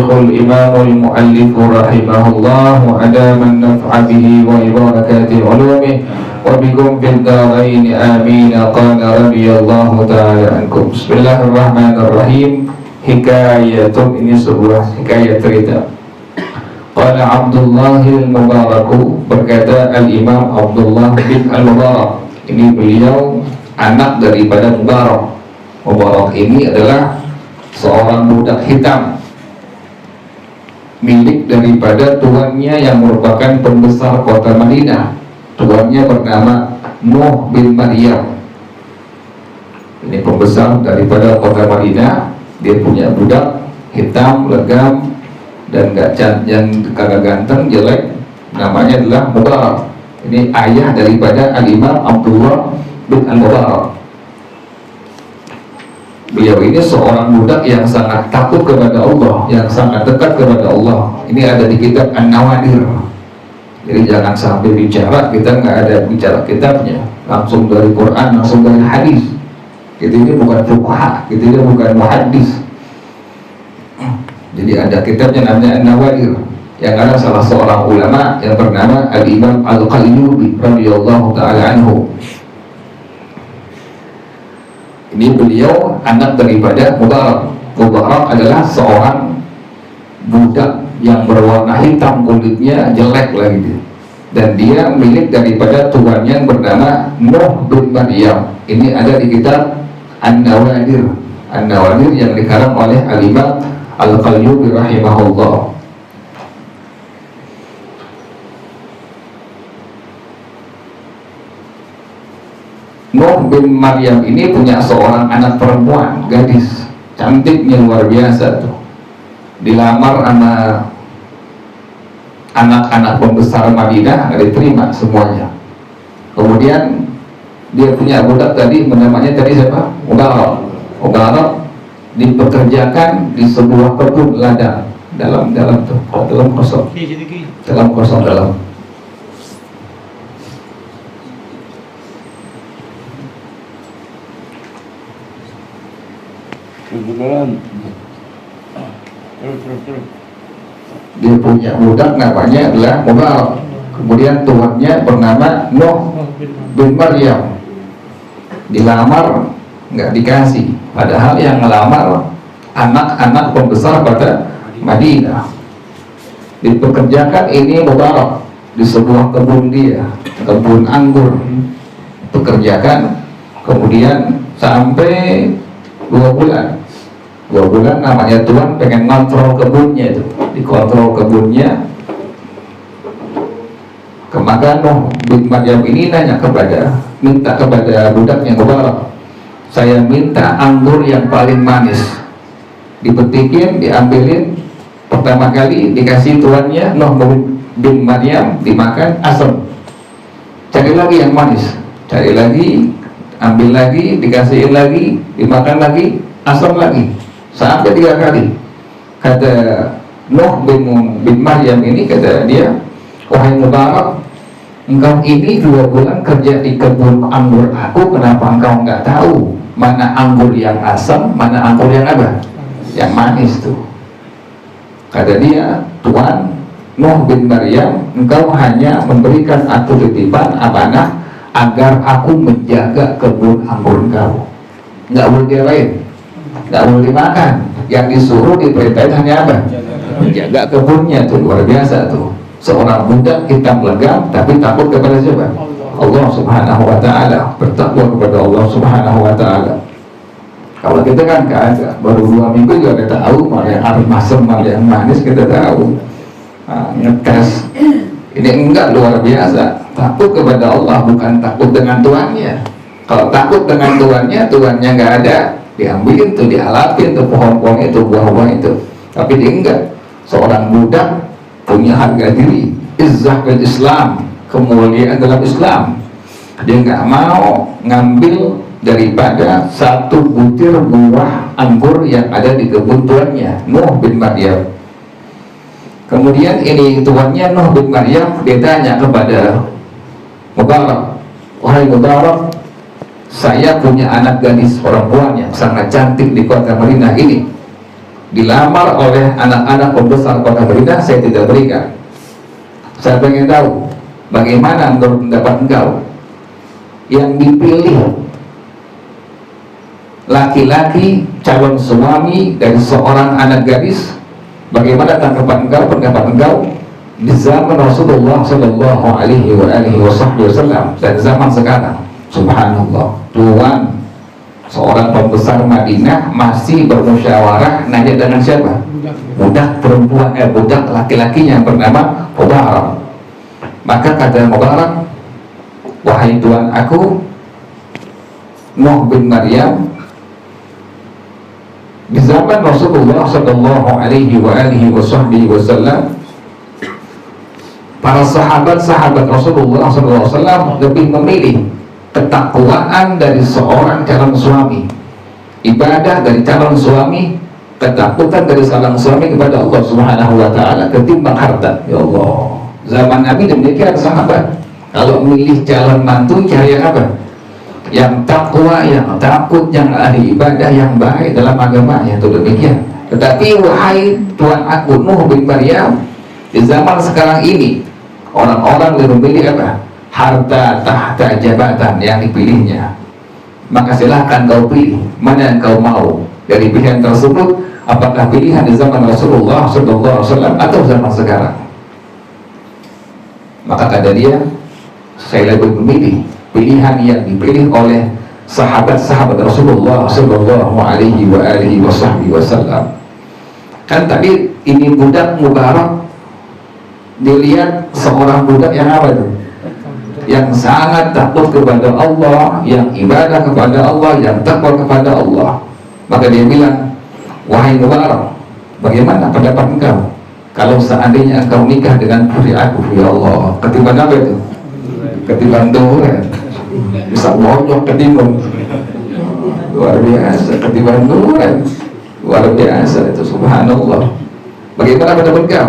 Syekhul Imamul Muallif rahimahullah wa adaman naf'a bihi wa ibarakati ulumih wa bikum fid darain amin. Qala radiyallahu ta'ala ankum. Bismillahirrahmanirrahim. Hikayatun, ini sebuah hikayat cerita. Qala Abdullah al-Mubaraku, berkata Al-Imam Abdullah bin al-Mubarak. Ini beliau anak daripada Mubarak. Mubarak ini adalah seorang budak hitam, milik daripada tuannya yang merupakan pembesar kota Madinah. Tuannya bernama Nuh bin Maryam. Ini pembesar daripada kota Madinah. Dia punya budak hitam, legam, dan kagak ganteng, jelek. Namanya adalah Mubarak. Ini ayah daripada Al-Imam Abdullah bin Al-Mubarak. Beliau ini seorang budak yang sangat takut kepada Allah, yang sangat dekat kepada Allah. Ini ada di kitab An-Nawadir. Jadi jangan sampai bicara, kita nggak ada bicara kitabnya, langsung dari Quran, langsung dari hadis. Ini bukan fuqaha, ini bukan muhaddis. Jadi ada kitabnya namanya An-Nawadir, yang ada salah seorang ulama yang bernama Al-Imam Al-Qayyubi radhiyallahu ta'ala anhu. Ini beliau anak daripada Mubarak. Mubarak adalah seorang budak yang berwarna hitam kulitnya, jelek lagi, dan dia milik daripada tuannya yang bernama Nuh bin Maryam. Ini ada di kitab An-Nawadir. An-Nawadir yang dikarang oleh Al-Imam Al-Qayyubi rahimahullah. Nuh bin Maryam ini punya seorang anak perempuan, gadis cantiknya luar biasa tuh. Dilamar sama anak-anak pembesar Madinah, nggak diterima semuanya. Kemudian dia punya budak tadi, namanya tadi siapa? Mubarak. Mubarak dipekerjakan di sebuah kebun ladang dalam kosong. Dia punya budak namanya adalah Mubarak. Kemudian tuannya bernama Nuh bin Maryam. Dilamar nggak dikasih, padahal yang ngelamar anak-anak pembesar pada Madinah. Dipekerjakan ini Mubarak di sebuah kebun dia, kebun anggur. Pekerjakan, kemudian sampai 2 bulan. 2 bulan namanya tuan pengen ngontrol kebunnya itu, dikontrol kebunnya. Maka Nuh bin Maryam ini minta kepada budaknya Mubarak, saya minta anggur yang paling manis. Dipetikin, diambilin, pertama kali dikasih tuannya Nuh bin Maryam, dimakan asam. Cari lagi yang manis, cari lagi, ambil lagi, dikasihin lagi, dimakan lagi, asam lagi, sampai 3 kali. Kata Nuh bin Maryam ini, kata dia, wahai Mubarak, engkau ini 2 bulan kerja di kebun anggur aku, kenapa engkau nggak tahu mana anggur yang asam, mana anggur yang apa? Yang manis tuh. Kata dia, Tuan Nuh bin Maryam, engkau hanya memberikan aku titipan amanah agar aku menjaga kebun anggur engkau. Nggak boleh dia lain, nggak boleh dimakan. Yang disuruh diperintahin hanya apa? Menjaga kebunnya tuh, luar biasa tuh. Seorang budak hitam legam tapi takut kepada siapa? Allah subhanahu wa ta'ala, bertakwa kepada Allah subhanahu wa ta'ala. Kalau kita kan kagak, baru 2 minggu juga kita tahu mana yang asam, mana yang manis kita tahu. Ngetes. Ini enggak, luar biasa. Takut kepada Allah, bukan takut dengan tuannya. Kalau takut dengan tuannya nggak ada, diambilin tuh, dialapin tuh pohon-pohon itu, buah-buah itu. Tapi dia enggak. Seorang budak punya harga diri, izzah bil Islam, kemuliaan dalam Islam. Dia nggak mau ngambil daripada 1 butir buah anggur yang ada di kebun tuannya Nuh bin Maryam. Kemudian ini tuannya Nuh bin Maryam, dia tanya kepada Mubarak, wahai Mubarak, saya punya anak gadis perempuan yang sangat cantik di kota Madinah ini. dilamar oleh anak-anak pembesar kota Madinah, saya tidak berikan. Saya pengen tahu bagaimana menurut pendapat engkau yang dipilih laki-laki calon suami dari seorang anak gadis, bagaimana tanggapan engkau, pendapat engkau di zaman Rasulullah Shallallahu Alaihi Wasallam dan zaman sekarang? Subhanallah, tuan seorang pembesar Madinah masih bermusyawarah nanya dengan siapa? Budak perempuan, budak laki-lakinya yang bernama Mubarak. Maka kata Mubarak, wahai tuan aku, Nuh bin Maryam di zaman Rasulullah Shallallahu Alaihi Wasallam, para sahabat Rasulullah SAW lebih memilih ketakwaan dari seorang calon suami, ibadah dari calon suami, ketakutan dari seorang suami kepada Allah Subhanahu wa Ta'ala ketimbang harta. Ya Allah, zaman Nabi demikian sahabat. Kalau milih calon mantu cari yang apa? Yang takwa, yang takut, yang ahli ibadah, yang baik dalam agamanya, itu demikian. Tetapi wahai tuan aku Nuh bin Maryam, di zaman sekarang ini orang-orang lebih memilih apa? Harta, tahta, jabatan yang dipilihnya. Maka silahkan kau pilih mana yang kau mau dari pilihan tersebut. Apakah pilihan di zaman Rasulullah SAW atau zaman sekarang? Maka kata dia, saya lebih memilih pilihan yang dipilih oleh sahabat-sahabat Rasulullah SAW. Kan tadi ini budak Mubarak, dilihat seorang budak yang apa itu? Yang sangat takut kepada Allah, yang ibadah kepada Allah, yang takwa kepada Allah. Maka dia bilang, wahai Mubarak, bagaimana pendapat engkau kalau seandainya engkau nikah dengan putri aku? Ya Allah, ketimbang apa itu? Ketimbang durian, bisa bonyok ketimbang, luar biasa. Ketimbang durian, luar biasa itu, subhanallah. Bagaimana pendapat engkau?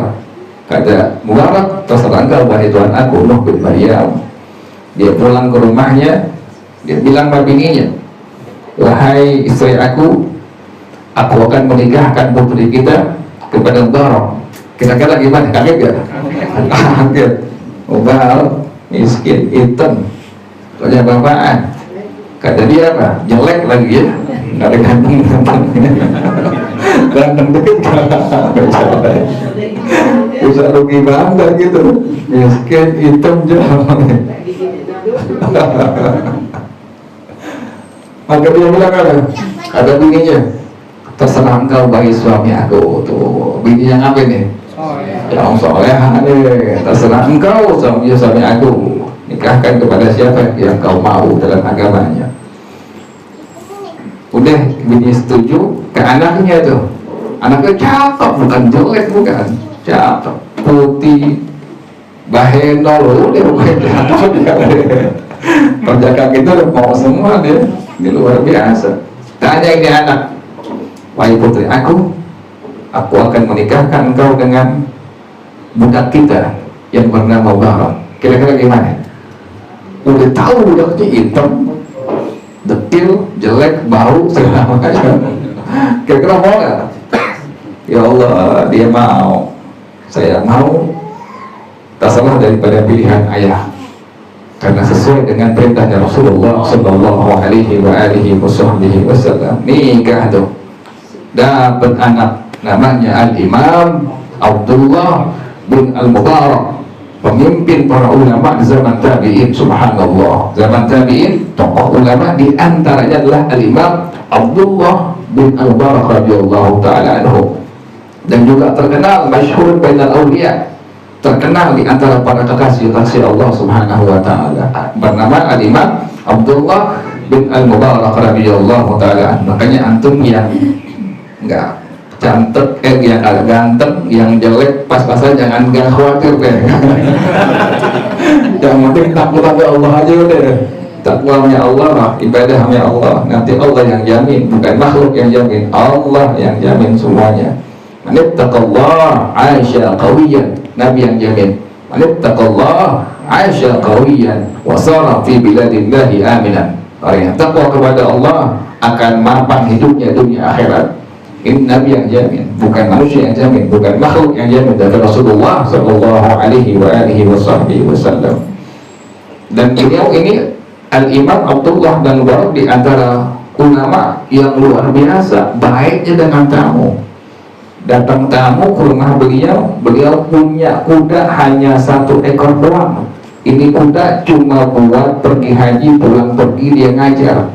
Kata Mubarak, terserah engkau wahai tuan aku Nuh bin Maryam. Dia pulang ke rumahnya, dia bilang sama bininya, wahai istri aku akan menikahkan putri kita kepada Mubarak. Kira-kira gimana? Kaget gak? Kaget. Mubarak miskin, hitam, soalnya bapaan. Kata dia apa? Jelek lagi ya, nggak ada ganteng-ganteng. Ganteng dikit bisa rugi banget gitu, miskin, hitam, jelek. Maka dia bilang apa? Kata bininya, terserah engkau bagi suami aku. Tuh, bininya ngapain nih? Yang soleh, terserah engkau suami aku, nikahkan kepada siapa yang kau mau dalam agamanya. Udah, bini setuju ke anaknya tuh. Anaknya cakep, bukan jelek, bukan cakep, putih, bahenol, udah bukan cakep. Kerja kaki itu udah mau semua dia. Ini luar biasa. Tanya ini anak, wahai putri aku akan menikahkan engkau dengan budak kita yang bernama Mubarak. Kira-kira gimana? Udah tahu budaknya hitam, dekil, jelek, bau, segala macam. Kira-kira mau nggak? Ya Allah, dia mau, saya mau. Terserah daripada pilihan ayah, karena sesuai dengan perintahnya Rasulullah Sallallahu Alaihi Wasallam. Nikah tuh dapat anak namanya Al-Imam Abdullah bin Al-Mubarak, pemimpin para ulama di zaman tabi'in. Subhanallah, zaman tabi'in tokoh ulama di antaranya adalah Al-Imam Abdullah bin Al-Mubarak radhiyallahu ta'ala anhu, dan juga terkenal masyhur bainal awliya, terkenal di antara para kekasih Allah Subhanahu wa Ta'ala, bernama Al-Imam Abdullah bin Al-Mubarak radhiyallahu ta'ala. Makanya antum yang enggak cantik, yang agak ganteng, yang jelek, pas-pasan jangan gak khawatir deh. Yang penting takut sama Allah aja udah. Takwanya Allah, ibadahnya Allah, nanti Allah yang jamin, bukan makhluk yang jamin, Allah yang jamin semuanya. Manittaqallah aisha qawiyan, Nabi yang jamin. Manittaqallah aisha qawiyan wa sara fi biladillahi aminan. Orang yang takwa kepada Allah akan mapan hidupnya dunia akhirat, Ini Nabi yang jamin, bukan manusia yang jamin, bukan makhluk yang jamin, dari Rasulullah Sallallahu Alaihi Wasallam. Dan beliau ini Al-Imam Abdullah bin Mubarak di antara ulama yang luar biasa baiknya dengan tamu. Datang tamu ke rumah beliau, beliau punya kuda hanya 1 ekor doang. Ini kuda cuma buat pergi haji, pulang pergi dia ngajar.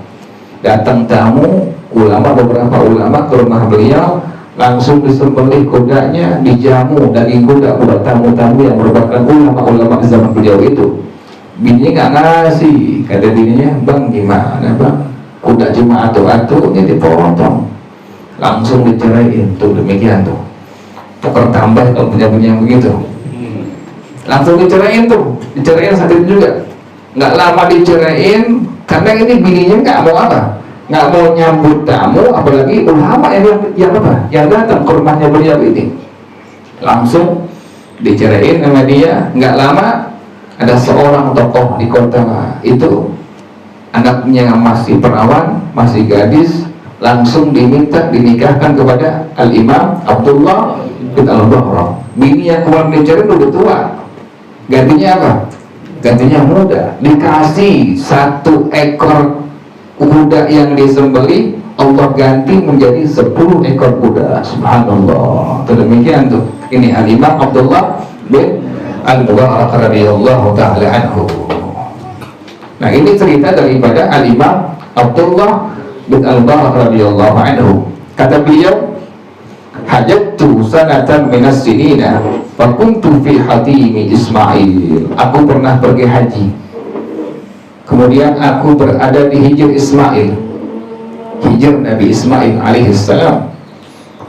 Datang tamu, beberapa ulama ke rumah beliau, langsung disembelih kudanya, dijamu daging kuda buat tamu-tamu yang merupakan ulama-ulama di zaman beliau itu. Bininya nggak ngasih, kata bininya, bang gimana bang, kuda cuma atu-atu, ini dipotong, langsung diceraiin. Tuh demikian tuh, tukar tambah kalau punya yang begitu, langsung diceraiin tuh, diceraiin saat itu juga. Nggak lama diceraiin, karena ini bininya nggak mau apa, nggak mau nyambut tamu, apalagi ulama yang datang ke rumahnya beliau ini. Langsung diceraiin sama dia. Nggak lama ada seorang tokoh di kota itu, anaknya masih perawan, masih gadis, langsung diminta dinikahkan kepada Al-Imam Abdullah bin Al-Mubarak. Bini yang keluar diceraiin udah tua, gantinya apa? Gantinya muda. Dikasih 1 ekor kuda yang disembelih, Allah ganti menjadi 10 ekor kuda. Subhanallah. Demikian tuh. Ini Al-Imam Abdullah bin Al-Mubarak radhiyallahu ta'ala anhu. Nah, ini cerita daripada Al-Imam Abdullah bin Al-Mubarak radhiyallahu anhu. Kata beliau, hajattu sanatan minas sinina fa kuntu fi hatimi Ismail. Aku pernah pergi haji, kemudian aku berada di Hijr Ismail, Hijr Nabi Ismail alaihissalam.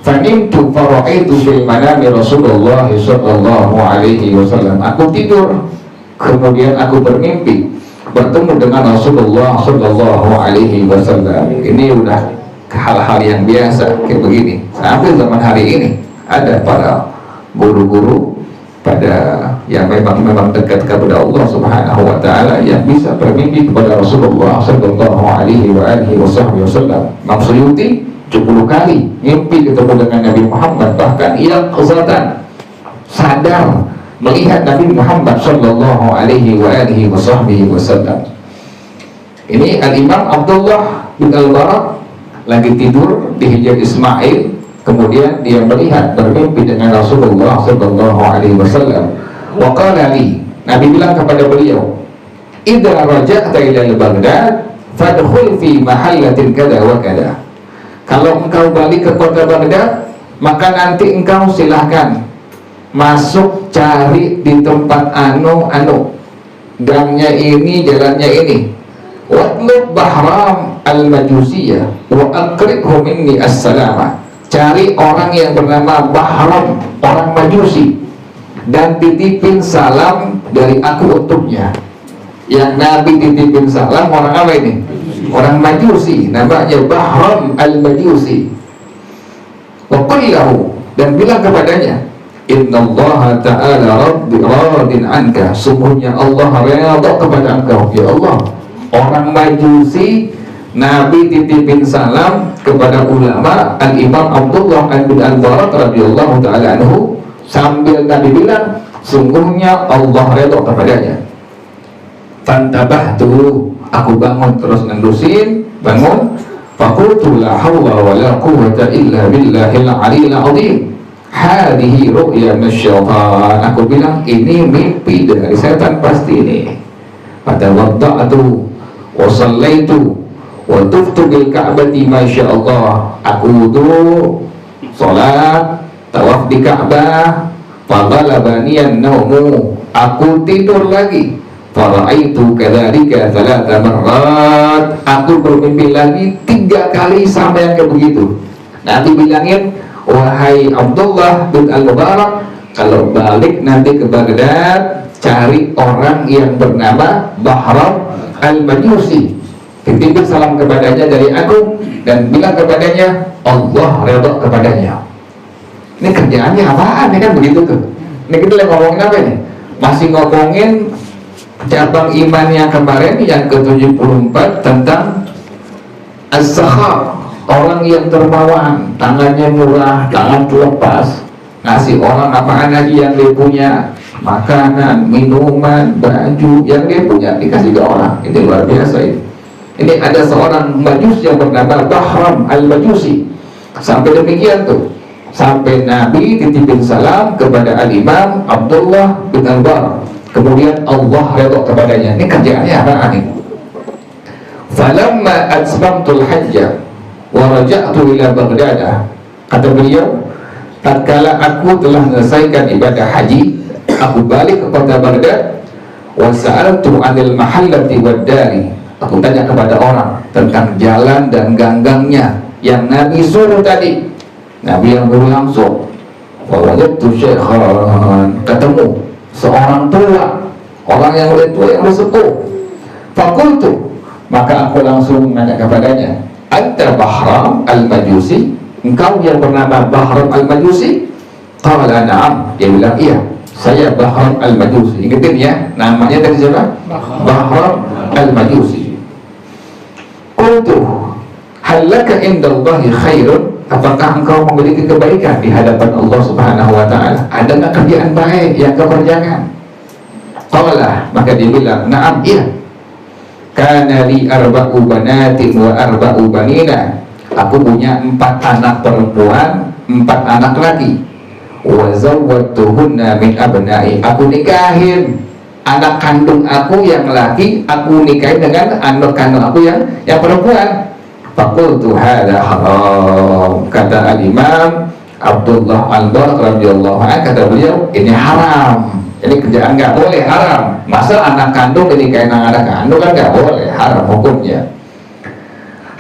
Fanimtu fara'aitu fil manami Rasulullah sallallahu alaihi wasallam. Aku tidur, kemudian aku bermimpi bertemu dengan Rasulullah sallallahu alaihi wasallam. Ini udah hal-hal yang biasa kayak begini. Sampai zaman hari ini ada para guru-guru pada yang memang dekat kepada Allah Subhanahu wa taala yang bisa bermimpi kepada Rasulullah sallallahu alaihi wasallam. Imam Suyuti 10 kali mimpi ketemu dengan Nabi Muhammad, bahkan ia kezatan sadar melihat Nabi Muhammad sallallahu alaihi wasallam. Ini Al-Imam Abdullah bin Al-Mubarak lagi tidur di Hijr Ismail, kemudian dia melihat bermimpi dengan Rasulullah sallallahu alaihi wasallam. Wa qala li, Nabi bilang kepada beliau, idza raja'ta ila Baghdad fadkhul fi mahallatin kada wa kada. Kalau engkau balik ke kota Baghdad, maka nanti engkau silahkan masuk cari di tempat anu, gangnya ini, jalannya ini. Watlub Bahram al-Majusiyah wa aqribhu minni as-salama. Cari orang yang bernama Bahram, orang Majusi, dan titipin salam dari aku untuknya. Yang Nabi titipin salam orang apa ini? Orang Majusi, namanya Bahram al-Majusi. Wa qillahu, dan bilang kepadanya, innallaha ta'ala radin anka, sungguhnya Allah redha kepada engkau ya Allah. Orang Majusi, Nabi titipin salam kepada ulama Al-Imam Abdullah bin Al-Mubarak radhiyallahu ta'ala anhu, sambil Nabi bilang sungguhnya Allah redha kepadanya. Fantabahtu, aku bangun terus nendusin, bangun. Faqultu la hawla wa la quwwata illa billahil aliyil azim. Hadhihi ru'ya minasyaitan. Aku bilang ini mimpi dari setan pasti ini. Fatawadda'tu wa shallaitu wa tuftu bil ka'bati masyaallah. Aku wudu, salat, tawaf di Ka'bah. Faghalabani an-nawmu, aku tidur lagi. Fara'aitu kadzalika 3 marrat, aku bermimpi lagi 3 kali sama yang kayak begitu. Nanti bilangin, wahai Abdullah bin Al-Mubarak, kalau balik nanti ke Baghdad, cari orang yang bernama Bahram al-Majusi, titipin salam kepadanya dari aku, dan bilang kepadanya Allah redha kepadanya. Ini kerjaannya apaan? Ini kan begitu tuh. Ini kita lagi ngomongin apa ini? Masih ngomongin cabang iman yang kemarin yang ke-74 tentang az-zakhar, orang yang dermawan, tangannya murah, tangan lepas, ngasih orang apa aja yang dia punya, makanan, minuman, baju yang dia punya dikasih ke orang. Ini luar biasa ini. Ini ada seorang Majus yang bernama Bahram al-Majusi. Sampai demikian tuh, sampai Nabi titipin salam kepada Al-Imam Abdullah bin Al-Bar, kemudian Allah redha kepadanya. Ini kerjaannya apa nih? Falamma atmamtul hajja wa raja'tu ila Baghdad, kata beliau, tatkala aku telah selesaikan ibadah haji, aku balik ke kota Baghdad, wa sa'altu 'anil mahallati wad dari, aku tanya kepada orang tentang jalan dan ganggangnya yang Nabi suruh tadi. Nabi yang dulu langsung, wa wajadtu syaikhan, ketemu seorang tua, orang yang udah tua, yang udah sepuh. Fakultu, maka aku langsung nanya kepadanya, anta Bahram al-Majusi, engkau yang bernama Bahram al-Majusi? Qala na'am, dia bilang iya, saya Bahram al-Majusi. Ingetin ya, namanya dari siapa? Bahram al-Majusi. Qultu hal laka indallahi khairun, apakah engkau memiliki kebaikan di hadapan Allah Subhanahu wa ta'ala? Ada nggak kerjaan baik yang kau kerjakan? Qala, maka dia bilang, na'am, iya. Kana li arba'u banatin wa arba'u banina, aku punya 4 anak perempuan, 4 anak laki. Wa zawwatuhunna min abna'i, aku nikahin anak kandung aku yang laki, aku nikahin dengan anak kandung aku yang perempuan. Faqultu hadza haram, kata Al-Imam Abdullah Al-Bar radhiyallahu anhu, kata beliau, ini haram. Jadi kerjaan nggak boleh, haram. Masa anak kandung dinikahin anak kandung, kan nggak boleh, haram hukumnya.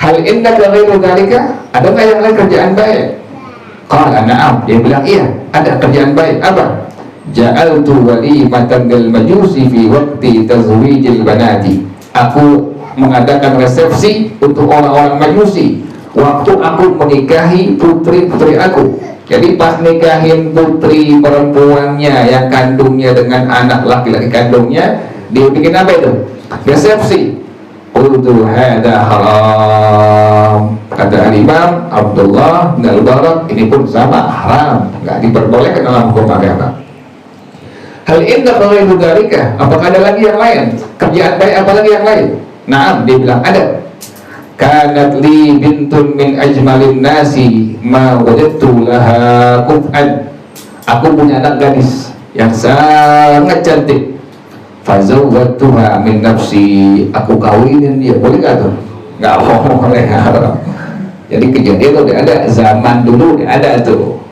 Hal innaka ghairu dzalika, ada nggak yang lain kerjaan baik? Qala na'am, dia bilang iya, ada kerjaan baik. Apa? Ja'altu walimatan lil majusi fi waqti tazwijil banati, aku mengadakan resepsi untuk orang-orang Majusi waktu aku menikahi putri-putri aku. Jadi pas nikahin putri perempuannya yang kandungnya dengan anak laki-laki kandungnya, dia bikin apa itu? Resepsi. Qultu hadza haram, kata Imam Abdullah bin Al-Barak, ini pun sama, haram, nggak diperbolehkan dalam hukum agama. Hal inna ghairu dzalika, apakah ada lagi yang lain? Kerjaan baik apa lagi yang lain? Nah, dia bilang ada. Kanat li bintun min ajmalin nasi ma wajadtu laha kuf'an, aku punya anak gadis yang sangat cantik. Fazawwatuha min nafsi, aku kawinin dia. Boleh gak tuh? Gak boleh. Jadi kejadian itu ada, zaman dulu ada tuh.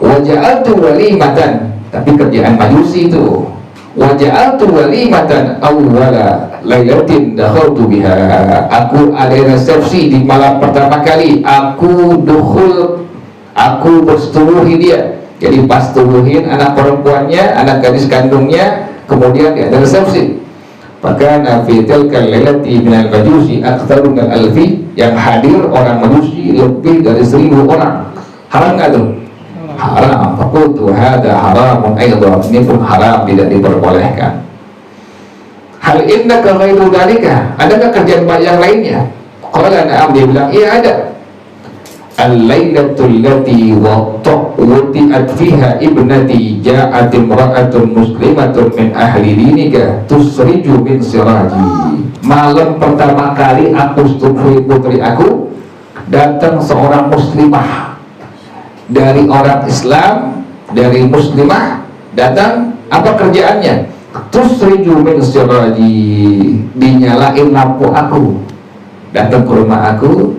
Waja'altu walimatan, tapi kerjaan Majusi itu. Waja'altu walimatan awwala lailatin dakhaltu biha, aku ada resepsi di malam pertama kali aku dukhul, aku bersetubuhi dia. Jadi pas tubuhin anak perempuannya, anak gadis kandungnya, kemudian dia ada resepsi. Maka fi tilkal lailati minal majusi aktsaru min alfi, yang hadir orang Majusi lebih dari 1000 orang. Haram nggak tuh? Haram. Faqultu hadza haramun aidan, ini pun haram, tidak diperbolehkan. Hal innaka ghairu dzalika, adakah kerjaan baik yang lainnya? Qala na'am, dia bilang iya ada. Al-lailatul lati wati'at fiha ibnati ja'at imra'atun muslimatun min ahli dinika tusriju min siraji, malam pertama kali aku setubuhi putri aku, datang seorang muslimah dari orang Islam, dari muslimah datang, apa kerjaannya? Tusriju min siraji, dinyalain lampu aku. Datang ke rumah aku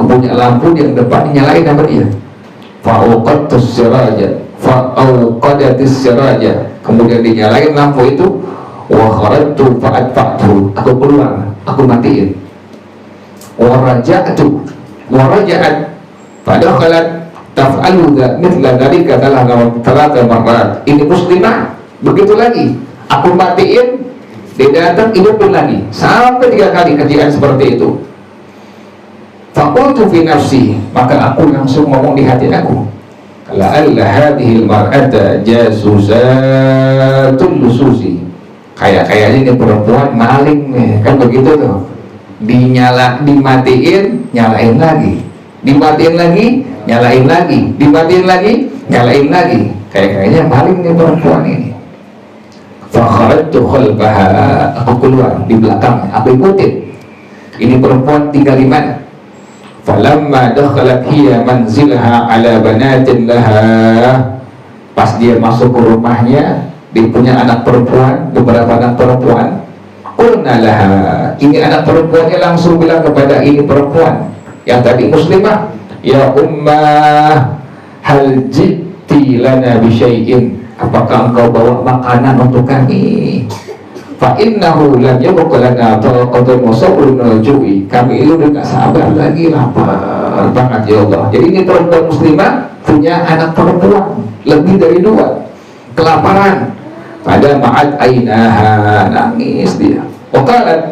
punya lampu yang depan dinyalain sama dia. Fa'uqadtus siraja, fa'uqadatis siraja, kemudian dinyalain lampu itu. Wa kharajtu fa'adfa'tu, aku keluar, aku matiin. Wa raja'tu, wa raja'at fadakhalat taf'alu mithla dzalika thalatha marrat. Ini muslimah begitu lagi, aku matiin, dia datang hidupin lagi sampai 3 kali kerjaan seperti itu. Faqultu fi nafsi, maka aku langsung ngomong di hati aku, la'alla hadhil mar'ata jasusatul lususi, kayaknya ini perempuan maling nih, kan begitu tuh. Dimatiin, nyalain lagi, dimatiin lagi, nyalain lagi, dimatiin lagi, nyalain lagi. Kayaknya maling nih perempuan ini. Fakharajtu khalfaha, aku keluar di belakang, aku ikutin. Ini perempuan tinggal di mana? Falamma dakhalat hiya manzilaha ala banatin laha, pas dia masuk ke rumahnya, dia punya anak perempuan, beberapa anak perempuan. Qulna laha, ini anak perempuannya langsung bilang kepada ini perempuan yang tadi muslimah, ya ummah, hal jitti lana bisyai'in, apakah engkau bawa makanan untuk kami? Fa innahu lam yabqa lana taqatun wa sabrun al-ju'i, kami itu udah gak sabar lagi, lapar banget ya Allah. Jadi ini perempuan muslimah punya anak perempuan lebih dari 2, kelaparan. Pada ma'at ainaha, nangis dia. Waqalat,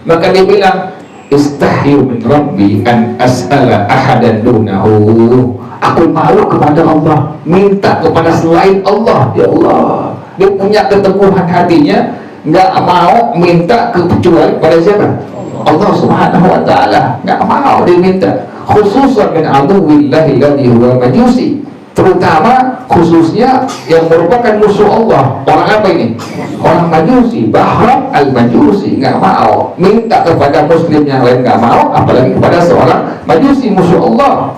maka dia bilang, istahyu min rabbi an as'ala ahadan dunahu, aku malu kepada Allah, minta kepada selain Allah. Ya Allah, dia punya keteguhan hatinya, nggak mau minta kecuali pada siapa? Allah Subhanahu wa ta'ala. Nggak mau dia minta, khususan min aduwillahi alladhi huwa majusi, terutama khususnya yang merupakan musuh Allah. Orang apa ini? Orang Majusi, Bahram al-Majusi. Nggak mau minta kepada muslim yang lain, nggak mau, apalagi kepada seorang Majusi, musuh Allah.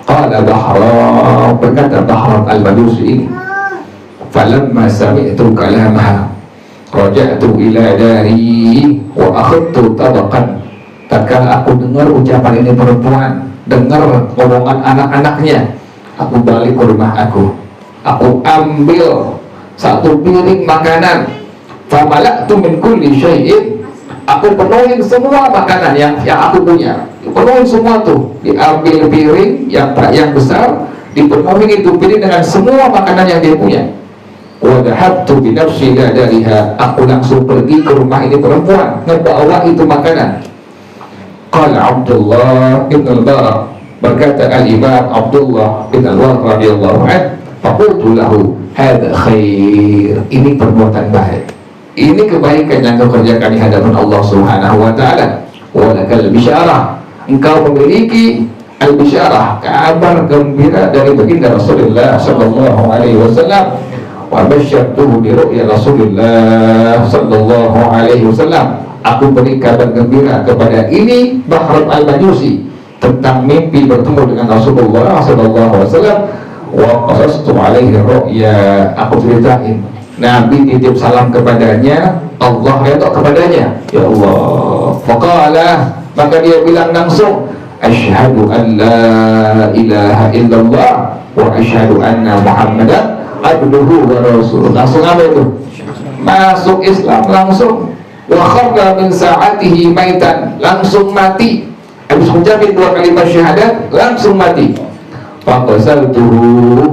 Qala Bahram, berkata Bahram al-Majusi ini, falamma sami'tu kalamaha raja'tu ila dari wa akhadtu tabaqan, tatkala aku dengar ucapan ini perempuan, dengar omongan anak-anaknya, aku balik ke rumah aku ambil satu piring makanan, famalaktu min kulli syai'in, aku penuhin semua makanan yang aku punya, penuhin semua tuh, diambil piring yang besar, dipenuhi itu piring dengan semua makanan yang dia punya. Wa dhahabtu bi nafsi dariha, aku langsung pergi ke rumah ini perempuan, ngebawa itu makanan. Qala Abdullah ibn al-Barak, berkata al-Imam Abdullah bin Al-War radhiyallahu anhu, faqultu lahu hadza khair, ini perbuatan baik, ini kebaikan yang kau kerjakan di hadapan Allah Subhanahu wa ta'ala. Wa lakal bisyarah, engkau memiliki al-bisyarah, kabar gembira dari baginda Rasulullah sallallahu alaihi wasallam. Wa basyartuhu bi ru'ya Rasulullah sallallahu alaihi wasallam, aku beri kabar gembira kepada ini Bahram al-Majusi tentang mimpi bertemu dengan Rasulullah sallallahu alaihi wasallam. Wa qasastu alaihi ru'ya, aku ceritain, Nabi titip salam kepadanya, Allah redha kepadanya. Ya Allah, faqala, maka dia bilang langsung, asyhadu an la ilaha illallah wa asyhadu anna Muhammadan abduhu wa rasuluh. Langsung apa itu? Masuk Islam langsung. Wa kharra min sa'atihi maitan, langsung mati. Habis mengucapkan 2 kalimat syahadat langsung mati. Faqasaltuhu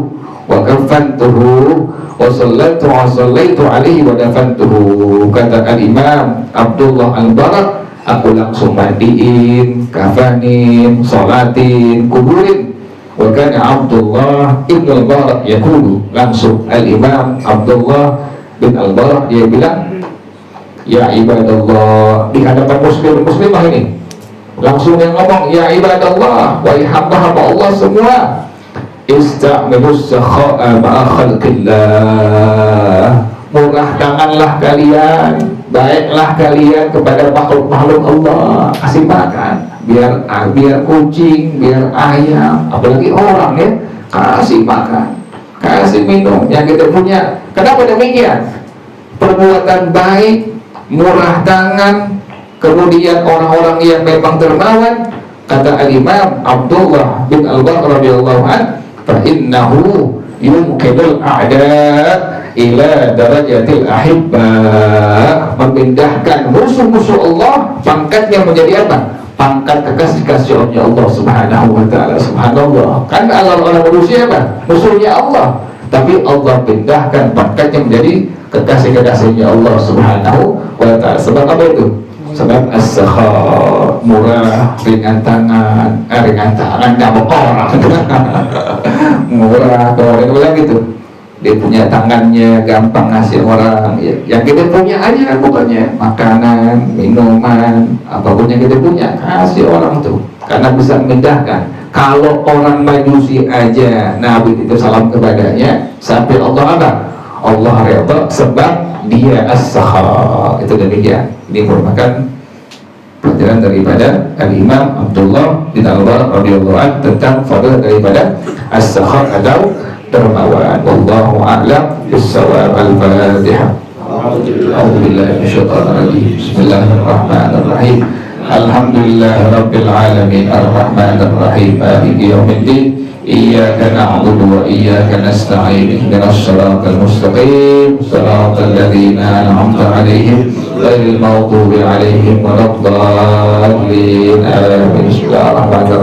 wa kafantuhu wa sallaitu alaihi wa dafantuhu. Kata al-Imam Abdullah al-Barak, aku langsung mandiin, kafanin, sholatin, kuburin. Wa kana Abdullah ibn al-Barak yaqulu, langsung al-Imam Abdullah bin al-Barak dia bilang, ya ibadallah, di hadapan muslimah ini langsung yang ngomong, ya ibadallah, wahai hamba-hamba Allah semua, ista'minus sakha'a ma'a khalqillah, murah tanganlah kalian, baiklah kalian kepada makhluk-makhluk Allah, kasih makan, biar kucing, biar ayam, apalagi orang ya, kasih makan, kasih minum yang kita punya. Kenapa demikian? Perbuatan baik, murah tangan, kemudian orang-orang yang memang dermawan. Kata al-Imam Abdullah bin Al-Barak radhiyallahu anhu, fa innahu yumkinul a'da ila darajatil ahibba, memindahkan musuh-musuh Allah pangkatnya menjadi apa? Pangkat kekasih-kasih Allah Subhanahu wa ta'ala. Subhanallah, kan orang manusia apa? Musuhnya Allah, tapi Allah pindahkan pangkatnya menjadi kekasih-kekasihnya Allah Subhanahu wa ta'ala. Sebab apa itu? Sebab as-sakha, murah, ringan tangan nyamuk orang murah, kalau orang bilang gitu, dia punya tangannya gampang ngasih orang ya. Yang kita punya aja, bukannya makanan, minuman, apapun yang kita punya kasih orang tuh, karena bisa memindahkan. Kalau orang Majusi aja Nabi itu salam kepadanya sampai Allah apa? Allah redha sebab dia as-Sakhar. Itu demikian. Ini merupakan pelajaran daripada Al-Imam Abdullah bin Al-Mubarak radhiyallahu anhu tentang fadilah daripada as-Sakhar atau dermawan. Wallahu a'lam bis-shawab. Al-Fatihah. A'udzubillahi minasyaitonir rajim. Bismillahirrahmanirrahim. Alhamdulillahi rabbil alamin arrahmanir rahim maliki yaumiddin iyyaka na'budu wa iyyaka nasta'in ihdinas siratal mustaqim siratal ladzina an'amta 'alaihim ghairil maghdubi 'alaihim waladdallin. Bismillahirrahmanirrahim.